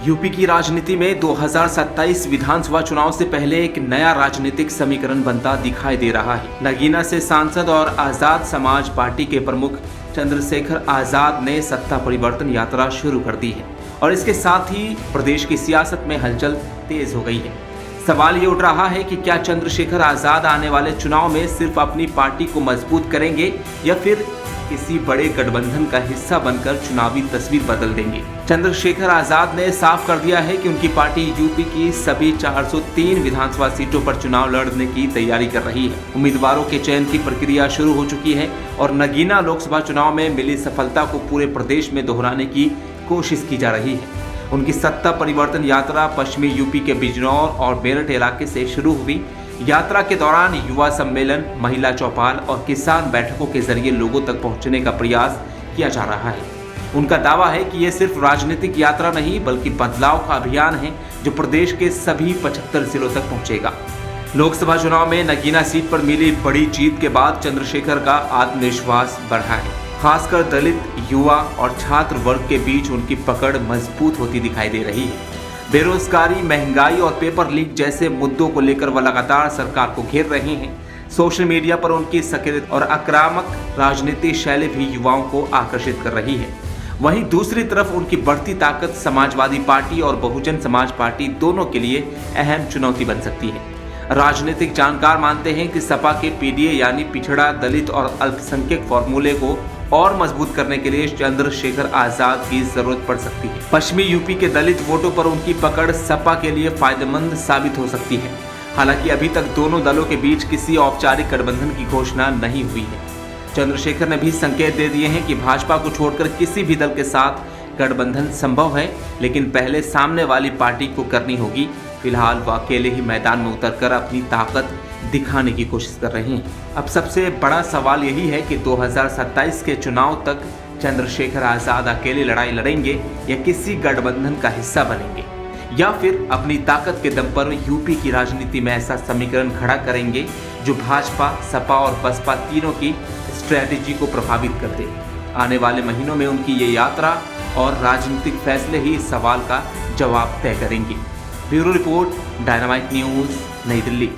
UP की राजनीति में 2027 विधानसभा चुनाव से पहले एक नया राजनीतिक समीकरण बनता दिखाई दे रहा है। नगीना से सांसद और आजाद समाज पार्टी के प्रमुख चंद्रशेखर आजाद ने सत्ता परिवर्तन यात्रा शुरू कर दी है और इसके साथ ही प्रदेश की सियासत में हलचल तेज हो गई है। सवाल ये उठ रहा है कि क्या चंद्रशेखर आजाद आने वाले चुनाव में सिर्फ अपनी पार्टी को मजबूत करेंगे या फिर किसी बड़े गठबंधन का हिस्सा बनकर चुनावी तस्वीर बदल देंगे। चंद्रशेखर आजाद ने साफ कर दिया है कि उनकी पार्टी यूपी की सभी 403 विधानसभा सीटों पर चुनाव लड़ने की तैयारी कर रही है। उम्मीदवारों के चयन की प्रक्रिया शुरू हो चुकी है और नगीना लोकसभा चुनाव में मिली सफलता को पूरे प्रदेश में दोहराने की कोशिश की जा रही है। उनकी सत्ता परिवर्तन यात्रा पश्चिमी यूपी के बिजनौर और मेरठ इलाके से शुरू हुई। यात्रा के दौरान युवा सम्मेलन, महिला चौपाल और किसान बैठकों के जरिए लोगों तक पहुंचने का प्रयास किया जा रहा है। उनका दावा है कि ये सिर्फ राजनीतिक यात्रा नहीं बल्कि बदलाव का अभियान है जो प्रदेश के सभी 75 जिलों तक पहुंचेगा। लोकसभा चुनाव में नगीना सीट पर मिली बड़ी जीत के बाद चंद्रशेखर का आत्मविश्वास बढ़ा है। खासकर दलित, युवा और छात्र वर्ग के बीच उनकी पकड़ मजबूत होती दिखाई दे रही है। बेरोजगारी, महंगाई और पेपर लीक जैसे मुद्दों को लेकर वह लगातार सरकार को घेर रहे हैं। सोशल मीडिया पर उनकी सक्रिय और आक्रामक राजनीति शैली भी युवाओं को आकर्षित कर रही है। वहीं दूसरी तरफ उनकी बढ़ती ताकत समाजवादी पार्टी और बहुजन समाज पार्टी दोनों के लिए अहम चुनौती बन सकती है। राजनीतिक जानकार मानते हैं कि सपा के पीडीए यानी पिछड़ा, दलित और अल्पसंख्यक फॉर्मूले को और मजबूत करने के लिए चंद्रशेखर आजाद की जरूरत पड़ सकती है। पश्चिमी यूपी के दलित वोटों पर उनकी पकड़ सपा के लिए फायदेमंद साबित हो सकती है। हालांकि अभी तक दोनों दलों के बीच किसी औपचारिक गठबंधन की घोषणा नहीं हुई है। चंद्रशेखर ने भी संकेत दे दिए हैं कि भाजपा को छोड़कर किसी भी दल के साथ गठबंधन संभव है, लेकिन पहले सामने वाली पार्टी को करनी होगी। फिलहाल वह अकेले ही मैदान में उतरकर अपनी ताकत दिखाने की कोशिश कर रहे हैं। अब सबसे बड़ा सवाल यही है कि 2027 के चुनाव तक चंद्रशेखर आजाद अकेले लड़ाई लड़ेंगे या किसी गठबंधन का हिस्सा बनेंगे, या फिर अपनी ताकत के दम पर यूपी की राजनीति में ऐसा समीकरण खड़ा करेंगे जो भाजपा, सपा और बसपा तीनों की स्ट्रैटेजी को प्रभावित कर दे। आने वाले महीनों में उनकी ये यात्रा और राजनीतिक फैसले ही इस सवाल का जवाब तय करेंगे। ब्यूरो रिपोर्ट, डायनामाइट न्यूज़, नई दिल्ली।